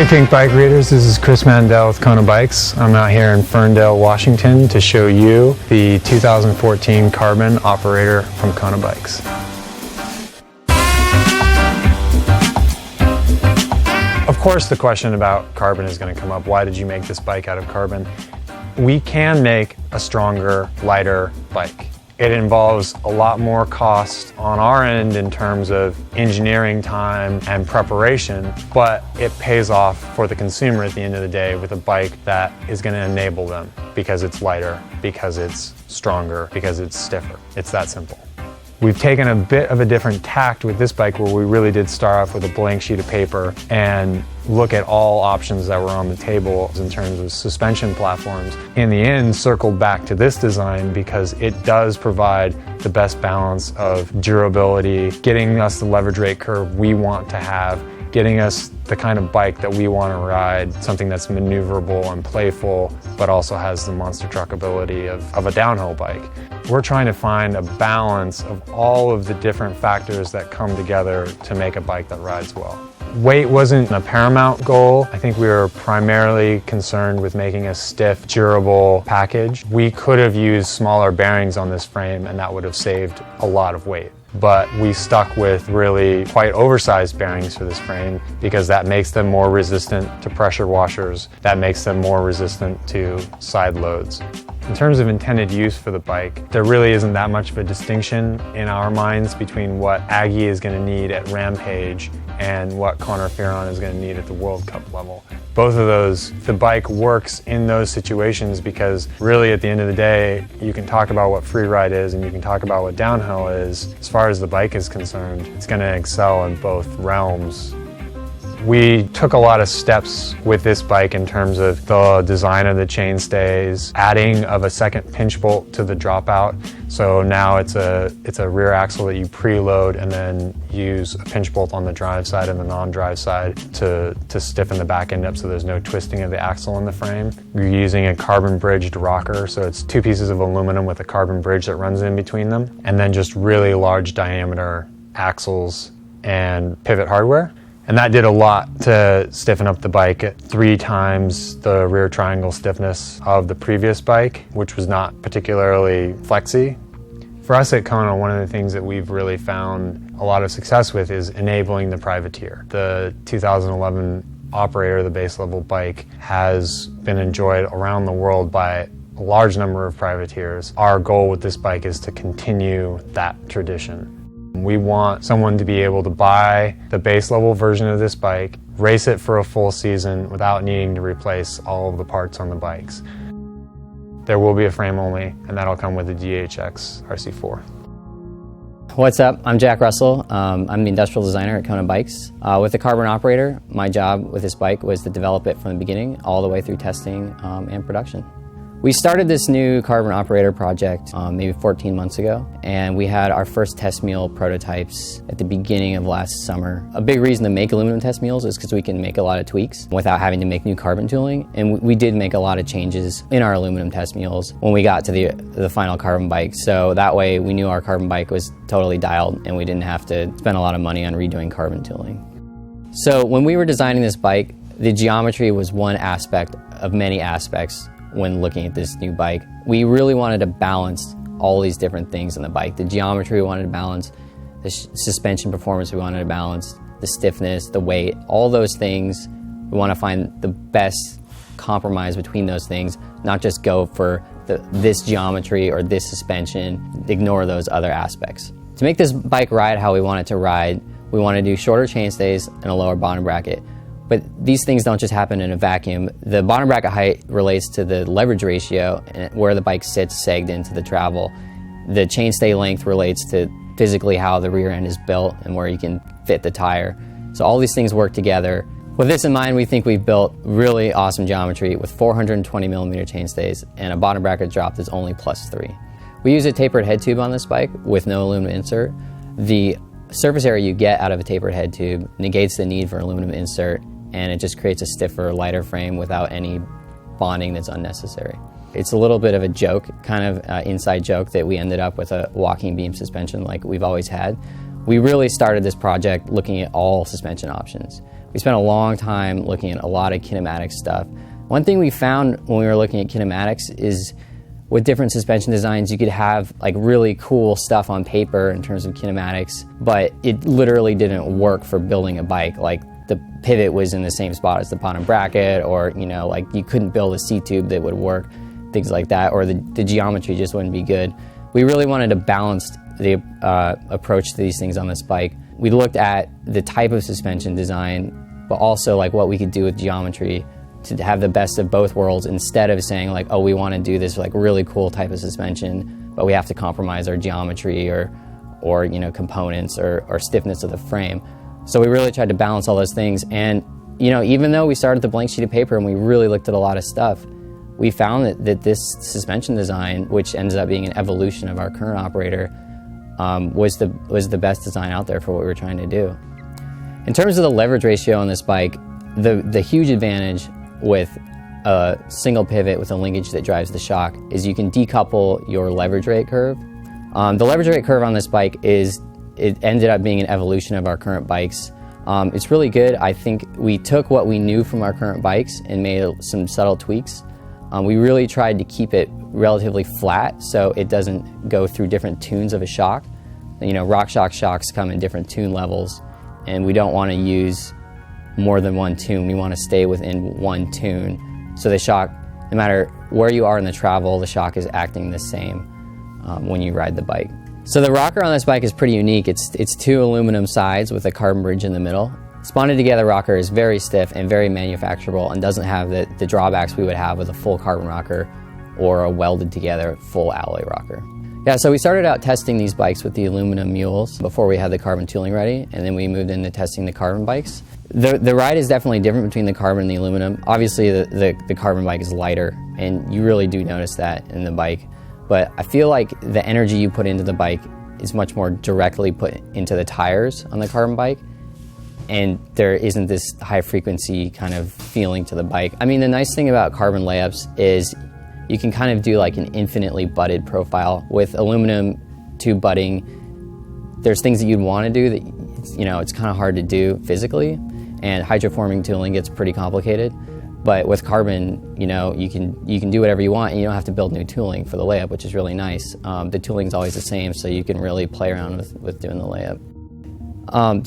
Pink Bike Readers, this is Chris Mandel with Kona Bikes. I'm out here in Ferndale, Washington to show you the 2014 Carbon Operator from Kona Bikes. Of course the question about carbon is going to come up. Why did you make this bike out of carbon? We can make a stronger, lighter bike. It involves a lot more cost on our end in terms of engineering time and preparation, but it pays off for the consumer at the end of the day with a bike that is going to enable them because it's lighter, because it's stronger, because it's stiffer. It's that simple. We've taken a bit of a different tact with this bike where we really did start off with a blank sheet of paper and look at all options that were on the table in terms of suspension platforms. In the end, circled back to this design because it does provide the best balance of durability, getting us the leverage rate curve we want to have, getting us the kind of bike that we want to ride, something that's maneuverable and playful, but also has the monster truck ability of a downhill bike. We're trying to find a balance of all of the different factors that come together to make a bike that rides well. Weight wasn't a paramount goal. I think we were primarily concerned with making a stiff, durable package. We could have used smaller bearings on this frame and that would have saved a lot of weight. But we stuck with really quite oversized bearings for this frame because that makes them more resistant to pressure washers. That makes them more resistant to side loads. In terms of intended use for the bike, there really isn't that much of a distinction in our minds between what Aggie is going to need at Rampage and what Conor Fearon is going to need at the World Cup level. Both of those, the bike works in those situations because really at the end of the day, you can talk about what freeride is and you can talk about what downhill is. As far as the bike is concerned, it's going to excel in both realms. We took a lot of steps with this bike in terms of the design of the chainstays, adding of a second pinch bolt to the dropout. So now it's a rear axle that you preload and then use a pinch bolt on the drive side and the non-drive side to stiffen the back end up so there's no twisting of the axle in the frame. You're using a carbon bridged rocker, so it's two pieces of aluminum with a carbon bridge that runs in between them, and then just really large diameter axles and pivot hardware. And that did a lot to stiffen up the bike at 3 times the rear triangle stiffness of the previous bike, which was not particularly flexy. For us at Kona, one of the things that we've really found a lot of success with is enabling the privateer. The 2011 Operator, the base level bike, has been enjoyed around the world by a large number of privateers. Our goal with this bike is to continue that tradition. We want someone to be able to buy the base level version of this bike, race it for a full season without needing to replace all of the parts on the bikes. There will be a frame only, and that'll come with the DHX RC4. What's up? I'm Jack Russell. I'm the industrial designer at Kona Bikes. With the Carbon Operator, my job with this bike was to develop it from the beginning all the way through testing and production. We started this new Carbon Operator project maybe 14 months ago, and we had our first test meal prototypes at the beginning of last summer. A big reason to make aluminum test meals is because we can make a lot of tweaks without having to make new carbon tooling, and we did make a lot of changes in our aluminum test meals when we got to the final carbon bike, so that way we knew our carbon bike was totally dialed and we didn't have to spend a lot of money on redoing carbon tooling. So when we were designing this bike, the geometry was one aspect of many aspects. When looking at this new bike, we really wanted to balance all these different things in the bike. The geometry we wanted to balance, the suspension performance we wanted to balance, the stiffness, the weight, all those things. We want to find the best compromise between those things, not just go for this geometry or this suspension, ignore those other aspects. To make this bike ride how we want it to ride, we want to do shorter chainstays and a lower bottom bracket. But these things don't just happen in a vacuum. The bottom bracket height relates to the leverage ratio and where the bike sits segged into the travel. The chainstay length relates to physically how the rear end is built and where you can fit the tire. So all these things work together. With this in mind, we think we've built really awesome geometry with 420 millimeter chainstays and a bottom bracket drop that's only +3. We use a tapered head tube on this bike with no aluminum insert. The surface area you get out of a tapered head tube negates the need for aluminum insert, and it just creates a stiffer, lighter frame without any bonding that's unnecessary. It's a little bit of a joke, kind of inside joke, that we ended up with a walking beam suspension like we've always had. We really started this project looking at all suspension options. We spent a long time looking at a lot of kinematic stuff. One thing we found when we were looking at kinematics is with different suspension designs, you could have like really cool stuff on paper in terms of kinematics, but it literally didn't work for building a bike. Like the pivot was in the same spot as the bottom bracket, or like you couldn't build a C-tube that would work, things like that, or the geometry just wouldn't be good. We really wanted to balance the approach to these things on this bike. We looked at the type of suspension design, but also like what we could do with geometry to have the best of both worlds, instead of saying like, oh, we want to do this like really cool type of suspension, but we have to compromise our geometry or components or stiffness of the frame. So we really tried to balance all those things. And even though we started the blank sheet of paper and we really looked at a lot of stuff, we found that this suspension design, which ends up being an evolution of our current operator, was the best design out there for what we were trying to do. In terms of the leverage ratio on this bike, the huge advantage with a single pivot with a linkage that drives the shock is you can decouple your leverage rate curve. The leverage rate curve on this bike it ended up being an evolution of our current bikes. It's really good. I think we took what we knew from our current bikes and made some subtle tweaks. We really tried to keep it relatively flat so it doesn't go through different tunes of a shock. RockShox shocks come in different tune levels, and we don't want to use more than one tune. We want to stay within one tune. So the shock, no matter where you are in the travel, the shock is acting the same when you ride the bike. So the rocker on this bike is pretty unique. It's two aluminum sides with a carbon bridge in the middle. Sponded together rocker is very stiff and very manufacturable and doesn't have the drawbacks we would have with a full carbon rocker or a welded together full alloy rocker. Yeah, so we started out testing these bikes with the aluminum mules before we had the carbon tooling ready, and then we moved into testing the carbon bikes. The ride is definitely different between the carbon and the aluminum. Obviously the carbon bike is lighter, and you really do notice that in the bike. But I feel like the energy you put into the bike is much more directly put into the tires on the carbon bike, and there isn't this high frequency kind of feeling to the bike. I mean, the nice thing about carbon layups is you can kind of do like an infinitely butted profile. With aluminum tube butting, there's things that you'd want to do that it's kind of hard to do physically, and hydroforming tooling gets pretty complicated. But with carbon, you can do whatever you want, and you don't have to build new tooling for the layup, which is really nice. The tooling's always the same, so you can really play around with doing the layup.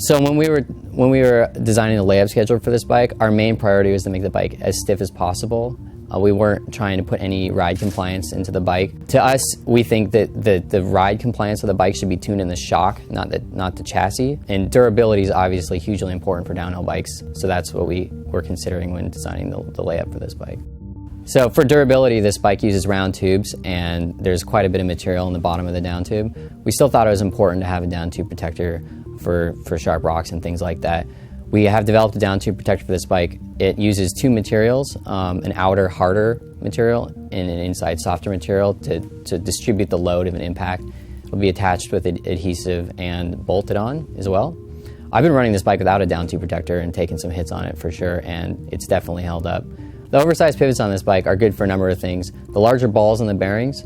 So when we were designing the layup schedule for this bike, our main priority was to make the bike as stiff as possible. We weren't trying to put any ride compliance into the bike. To us, we think that the ride compliance of the bike should be tuned in the shock, not the chassis. And durability is obviously hugely important for downhill bikes, so that's what we were considering when designing the layup for this bike. So for durability, this bike uses round tubes, and there's quite a bit of material in the bottom of the down tube. We still thought it was important to have a down tube protector for sharp rocks and things like that. We have developed a down tube protector for this bike. It uses two materials, an outer harder material and an inside softer material to distribute the load of an impact. It'll be attached with adhesive and bolted on as well. I've been running this bike without a down tube protector and taken some hits on it for sure, and it's definitely held up. The oversized pivots on this bike are good for a number of things. The larger balls in the bearings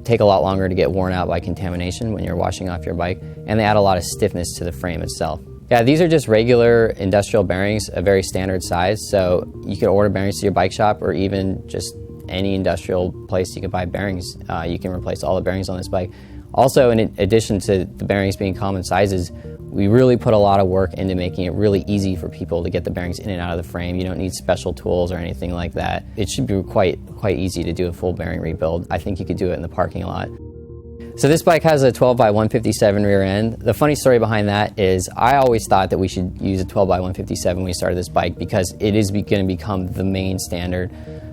take a lot longer to get worn out by contamination when you're washing off your bike, and they add a lot of stiffness to the frame itself. Yeah, these are just regular industrial bearings, a very standard size, so you can order bearings to your bike shop or even just any industrial place you can buy bearings. You can replace all the bearings on this bike. Also, in addition to the bearings being common sizes, we really put a lot of work into making it really easy for people to get the bearings in and out of the frame. You don't need special tools or anything like that. It should be quite easy to do a full bearing rebuild. I think you could do it in the parking lot. So this bike has a 12x157 rear end. The funny story behind that is I always thought that we should use a 12x157 when we started this bike because it is going to become the main standard.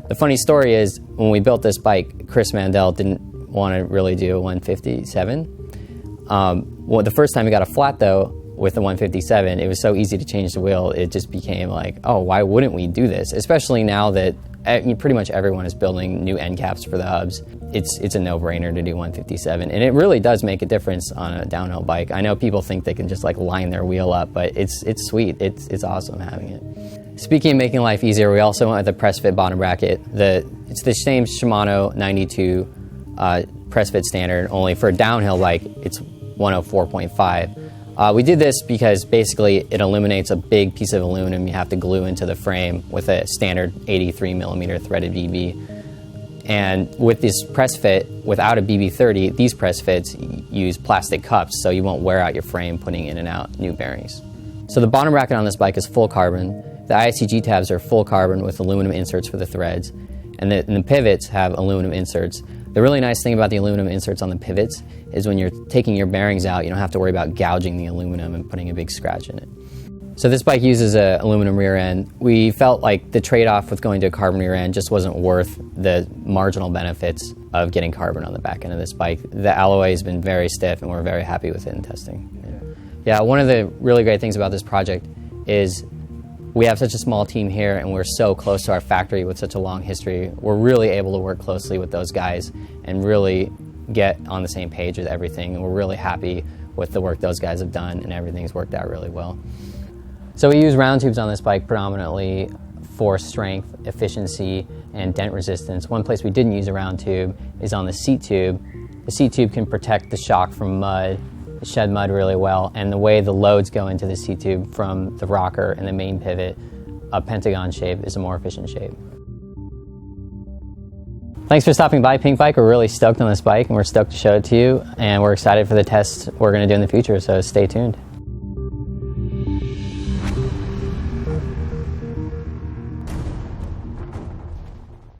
The funny story is when we built this bike, Chris Mandel didn't want to really do a 157. Well, the first time we got a flat though with the 157, it was so easy to change the wheel, it just became like, oh, why wouldn't we do this? Especially now that pretty much everyone is building new end caps for the hubs. It's a no-brainer to do 157, and it really does make a difference on a downhill bike. I know people think they can just like line their wheel up, but it's sweet. It's awesome having it. Speaking of making life easier, we also went with the press fit bottom bracket. It's the same Shimano 92 press fit standard, only for a downhill bike it's 104.5. We did this because basically it eliminates a big piece of aluminum you have to glue into the frame with a standard 83 millimeter threaded BB. And with this press fit, without a BB30, these press fits use plastic cups so you won't wear out your frame putting in and out new bearings. So the bottom bracket on this bike is full carbon. The ISCG tabs are full carbon with aluminum inserts for the threads. And the pivots have aluminum inserts. The really nice thing about the aluminum inserts on the pivots is when you're taking your bearings out, you don't have to worry about gouging the aluminum and putting a big scratch in it. So this bike uses an aluminum rear end. We felt like the trade-off with going to a carbon rear end just wasn't worth the marginal benefits of getting carbon on the back end of this bike. The alloy has been very stiff and we're very happy with it in testing. Yeah, one of the really great things about this project is we have such a small team here and we're so close to our factory with such a long history. We're really able to work closely with those guys and really get on the same page with everything. And we're really happy with the work those guys have done and everything's worked out really well. So we use round tubes on this bike predominantly for strength, efficiency, and dent resistance. One place we didn't use a round tube is on the seat tube. The seat tube can protect the shock from mud, shed mud really well, and the way the loads go into the seat tube from the rocker and the main pivot, a pentagon shape is a more efficient shape. Thanks for stopping by Pink Bike. We're really stoked on this bike and we're stoked to show it to you, and we're excited for the tests we're going to do in the future, so stay tuned.